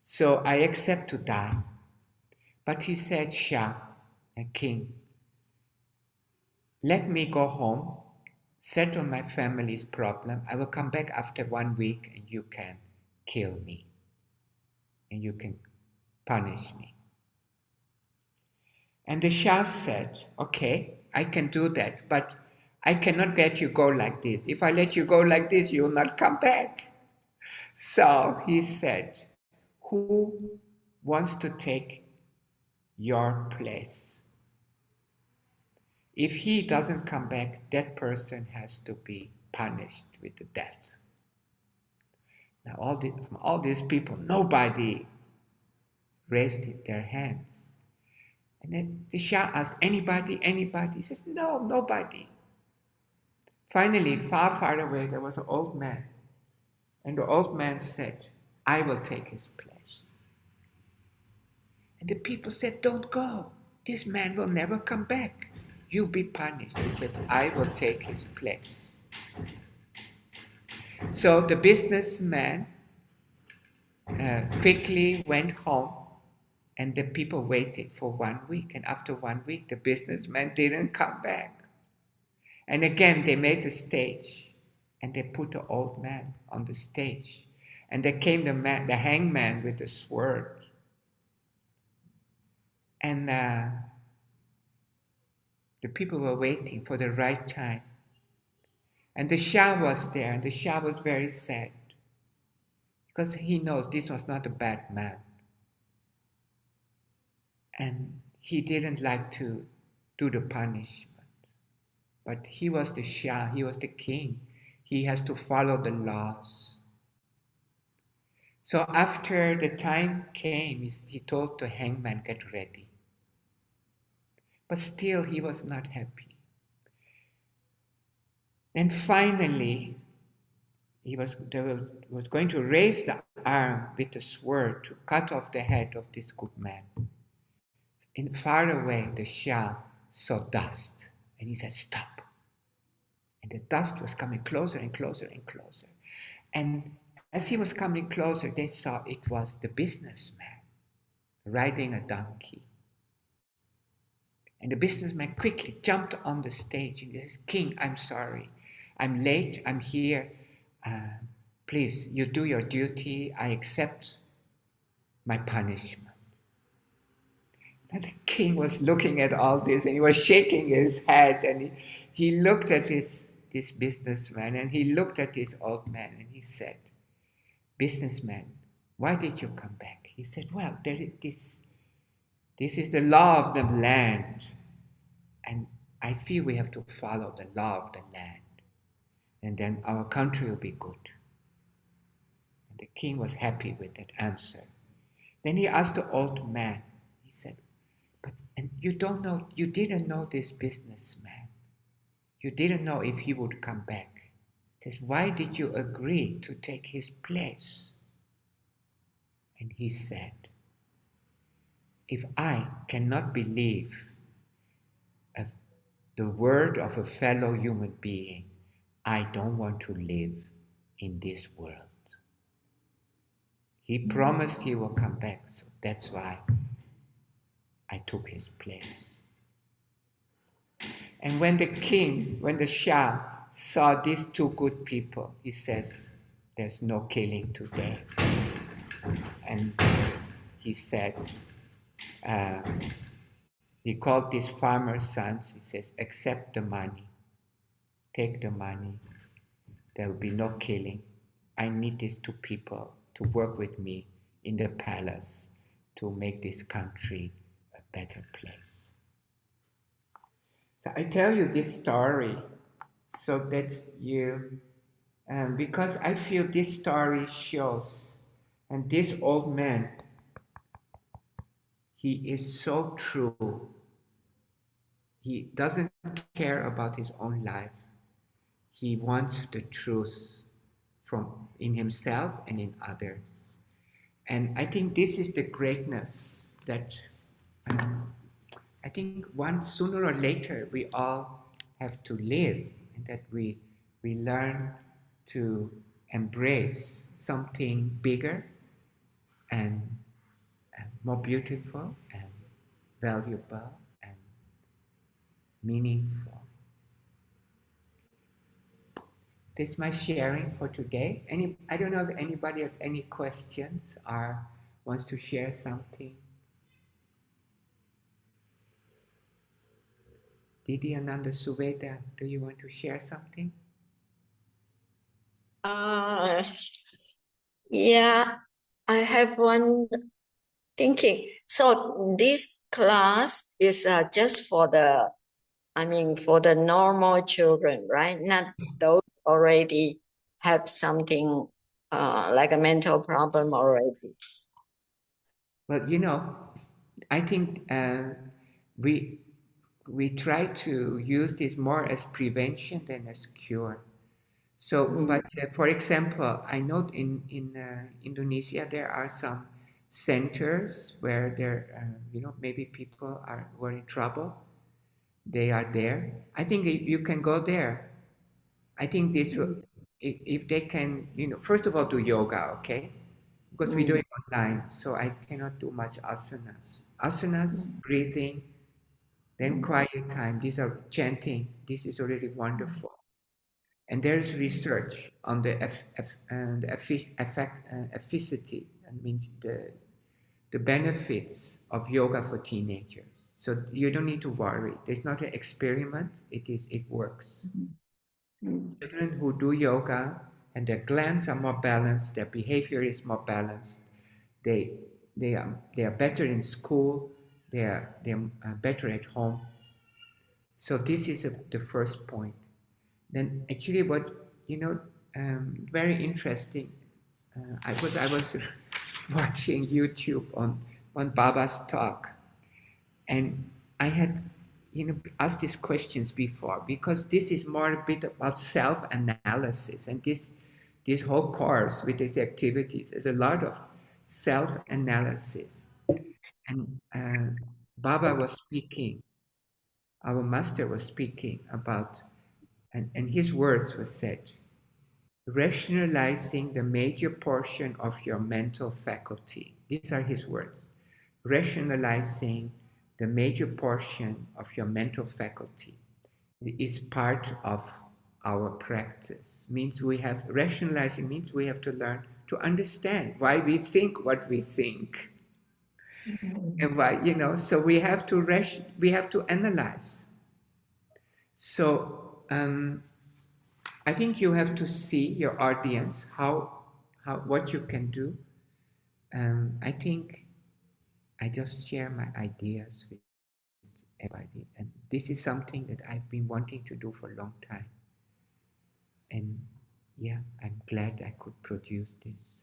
So I accept to die. But he said, Shah, a king, let me go home, settle my family's problem. I will come back after 1 week, and you can kill me. And you can punish me. And the Shah said, okay, I can do that, but I cannot let you go like this. If I let you go like this, you will not come back. So he said, who wants to take your place. If he doesn't come back, that person has to be punished with the death. Now, from all these people, nobody raised their hands. And then the Shah asked, anybody? He says, no, nobody. Finally, far, far away, there was an old man. And the old man said, I will take his place. And the people said, don't go. This man will never come back. You'll be punished. He says, I will take his place. So the businessman quickly went home, and the people waited for 1 week. And after 1 week, the businessman didn't come back. And again, they made a stage, and they put the old man on the stage. And there came the hangman with the sword. And the people were waiting for the right time. And the Shah was there, and the Shah was very sad, because he knows this was not a bad man. And he didn't like to do the punishment. But he was the Shah, he was the king. He has to follow the laws. So after the time came, he told the hangman, get ready. But still he was not happy. And finally, he was going to raise the arm with the sword to cut off the head of this good man. And far away, the Shah saw dust, and he said, stop. And the dust was coming closer and closer and closer. And as he was coming closer, they saw it was the businessman riding a donkey. And the businessman quickly jumped on the stage and he says, King, I'm sorry. I'm late, I'm here. Please, you do your duty. I accept my punishment. And the king was looking at all this, and he was shaking his head, and he looked at this businessman, and he looked at this old man, and he said, businessman, why did you come back? He said, well, this is the law of the land, and I feel we have to follow the law of the land, and then our country will be good. And the king was happy with that answer. Then he asked the old man, he said, and you didn't know this businessman. You didn't know if he would come back. He says, why did you agree to take his place? And he said, if I cannot believe the word of a fellow human being, I don't want to live in this world. He promised he will come back, so that's why I took his place. And when the Shah saw these two good people, he says, there's no killing today. And he said, he called these farmers' sons, he says, accept the money, take the money, there will be no killing. I need these two people to work with me in the palace to make this country a better place. So I tell you this story so that you, because I feel this story shows, and this old man, he is so true. He doesn't care about his own life. He wants the truth in himself and in others. And I think this is the greatness that I think sooner or later we all have to live, and that we learn to embrace something bigger and more beautiful and valuable and meaningful. This is my sharing for today. I don't know if anybody has any questions or wants to share something. Didi Ananda Suveda, do you want to share something? Yeah, I have one thinking. So this class is just for the, for the normal children, right? Not those already have something like a mental problem already. Well, I think we we try to use this more as prevention than as cure. So, but for example, I know in Indonesia there are some centers where there, maybe people were in trouble. They are there. I think you can go there. I think this will, if they can, first of all, do yoga, okay? Because we do it online, so I cannot do much asanas. Asanas, breathing, then quiet time. These are chanting. This is already wonderful. And there is research on the efficacy, I mean the benefits of yoga for teenagers. So you don't need to worry. There's not an experiment. It works. Children who do yoga and their glands are more balanced, their behavior is more balanced. They they are better in school. They are better at home. So this is the first point. Then actually, what very interesting. I was watching YouTube on Baba's talk, and I had asked these questions before because this is more a bit about self-analysis, and this whole course with these activities is a lot of self-analysis. And Baba was speaking, our master was speaking about, and his words were said, rationalizing the major portion of your mental faculty. These are his words. Rationalizing the major portion of your mental faculty is part of our practice. Means we have rationalizing means we have to learn to understand why we think what we think. And why, so we have to analyze. So I think you have to see your audience, what you can do. I think I just share my ideas with everybody, and this is something that I've been wanting to do for a long time. And yeah, I'm glad I could produce this.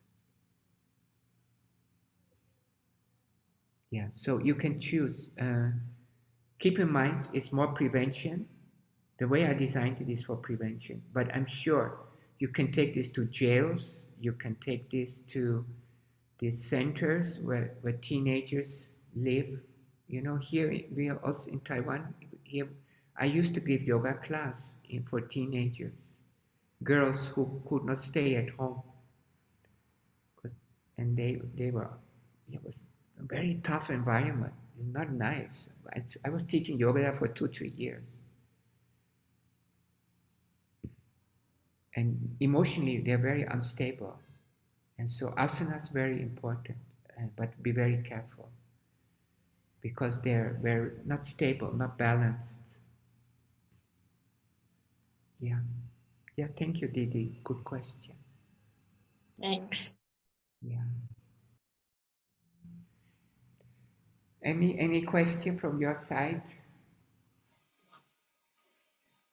Yeah, so you can choose. Keep in mind, it's more prevention. The way I designed it is for prevention, but I'm sure you can take this to jails. You can take this to these centers where teenagers live. Here we are also in Taiwan. Here, I used to give yoga class for teenagers, girls who could not stay at home, and they were, it was a very tough environment. It's not nice. I was teaching yoga there for 2-3 years, and emotionally they're very unstable, and so asana is very important, but be very careful because they're very not stable, not balanced. Yeah. Yeah, thank you, Didi. Good question. Thanks. Yeah. Any question from your side?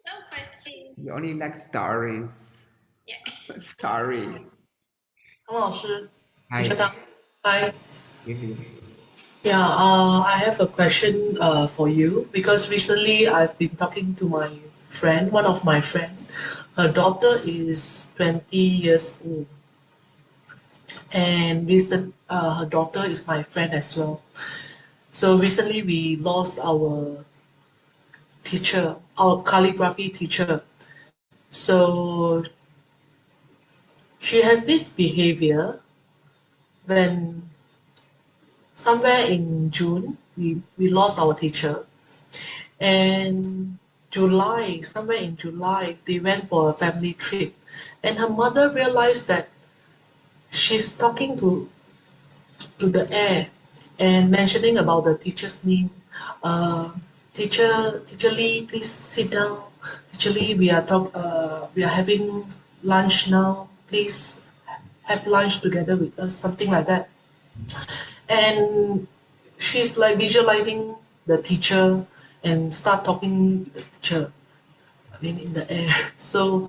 No question. You only like stories. Yeah. Story. 唐老师，李 Hi. 学堂，Hi. Give you. Yeah, I have a question for you because recently I've been talking to my friend, one of my friend. Her daughter is 20 years old, and her daughter is my friend as well. So recently we lost our teacher, our calligraphy teacher. So she has this behavior when somewhere in June, we lost our teacher. And somewhere in July, they went for a family trip. And her mother realized that she's talking to the air and mentioning about the teacher's name. Teacher Lee, please sit down. Teacher Lee, we are having lunch now. Please have lunch together with us, something like that. and she's like visualizing the teacher and start talking to the teacher. I mean, in the air. So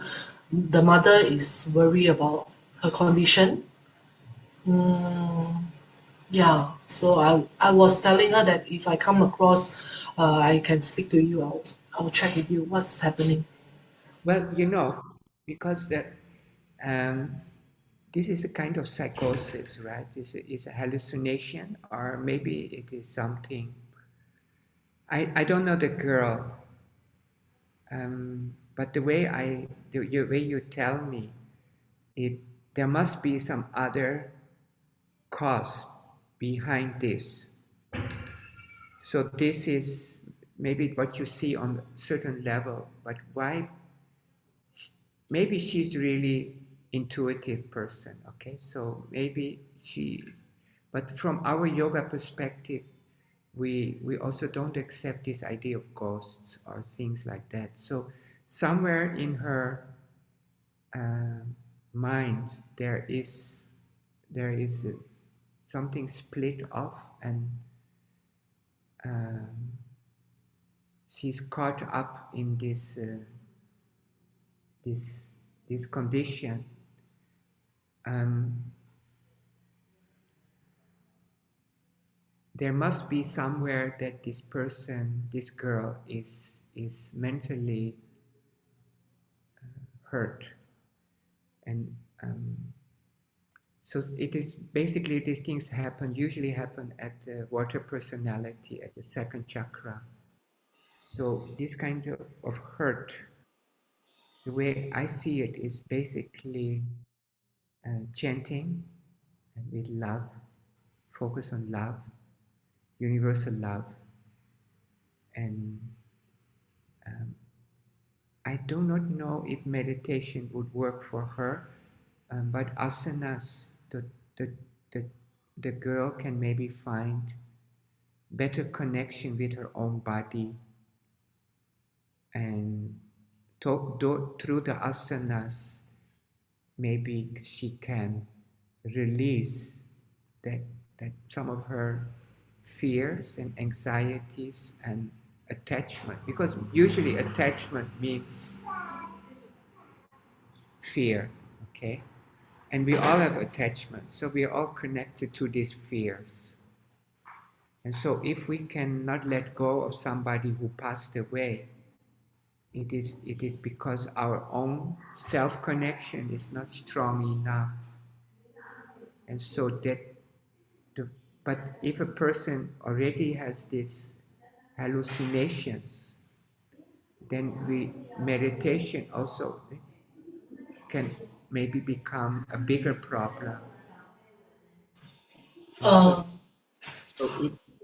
the mother is worried about her condition. Mm, yeah. So I was telling her that if I come across, I can speak to you. I'll check with you what's happening. Well, because that um, this is a kind of psychosis, right? It's a hallucination, or maybe it is something. I don't know the girl, but the way you tell me, it there must be some other cause behind this. So this is maybe what you see on a certain level, but why? Maybe she's really intuitive person, okay? So maybe but from our yoga perspective, we also don't accept this idea of ghosts or things like that. So somewhere in her uh, mind there is something split off, and um, she's caught up in this this condition. Um, there must be somewhere that this person, this girl, is mentally hurt, and so it is basically these things usually happen at the water personality, at the second chakra. So this kind of hurt, the way I see it, is basically chanting and with love, focus on love, universal love, and um, I do not know if meditation would work for her, but asanas, the, the, the girl can maybe find better connection with her own body, and through the asanas, maybe she can release that, that some of her fears and anxieties and attachment, because usually attachment means fear, okay? And we all have attachment, so we are all connected to these fears. And so if we cannot let go of somebody who passed away, it is because our own self-connection is not strong enough. And so the, but if a person already has these hallucinations, then meditation also can maybe become a bigger problem. And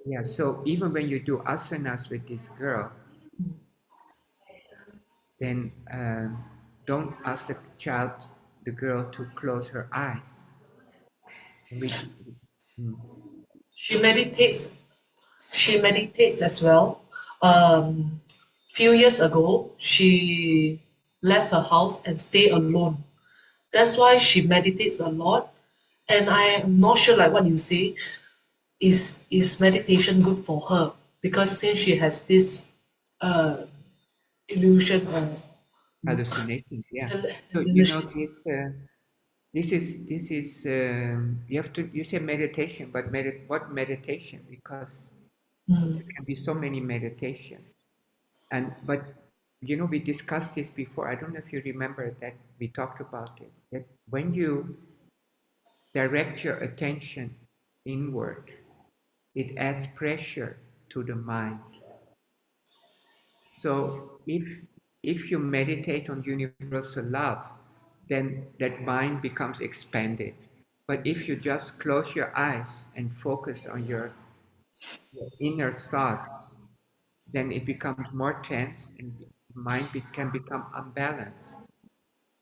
Uh, so even when you do asanas with this girl, then don't ask the girl to close her eyes. We, mm, she meditates. She meditates as well. Few years ago, she left her house and stay alone. That's why she meditates a lot. And I am not sure, like what you say, is meditation good for her? Because since she has this uh, illusion or hallucinations, yeah. So hallucination. this is you say meditation, but what meditation? Because Mm, there can be so many meditations, and but we discussed this before. I don't know if you remember that we talked about it. That when you direct your attention inward, it adds pressure to the mind. So if you meditate on universal love, then that mind becomes expanded. But if you just close your eyes and focus on your inner thoughts, then it becomes more tense, and the mind can become unbalanced.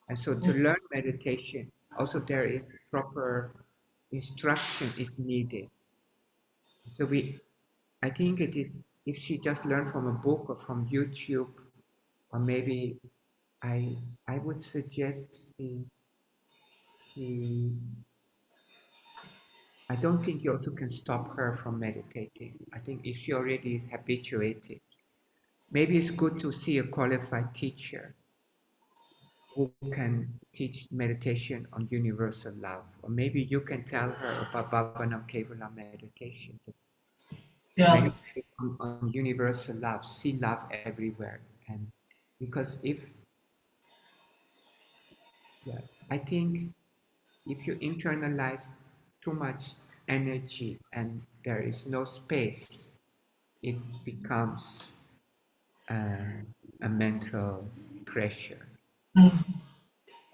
And so to learn meditation, also there is proper instruction is needed. So I think it is, if she just learned from a book or from YouTube, or maybe I I would suggest she I don't think you also can stop her from meditating. I think if she already is habituated, maybe it's good to see a qualified teacher who can teach meditation on universal love. Or maybe you can tell her about Bhavanam Kevala meditation. Yeah. Meditate on universal love, see love everywhere. And because yeah, I think if you internalize too much energy and there is no space, it becomes a mental pressure. Mm.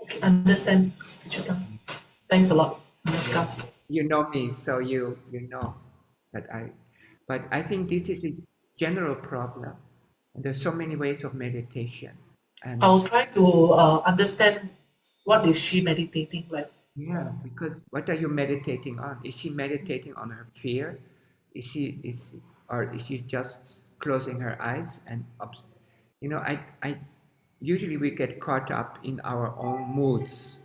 Okay, understand, Teacher Tan. Thanks a lot, Namaskar. You know me, so you know that but I think this is a general problem. There's so many ways of meditation, and I'll try to understand what is she meditating like. yeah, because what are you meditating on? Is she meditating on her fear? Or is she just closing her eyes and I usually we get caught up in our own moods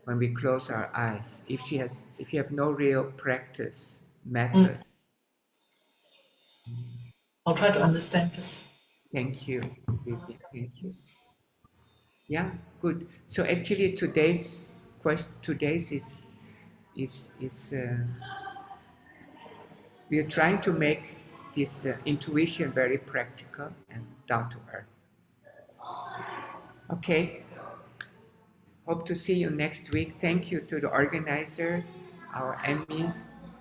when we close our eyes. If you have no real practice Mm. method, I'll try to understand this. thank you, Vivian, Namaskar. thank you. Yeah, good. So actually today's question, today's is we are trying to make this intuition very practical and down to earth. Okay, hope to see you next week. Thank you to the organizers, our Emmy,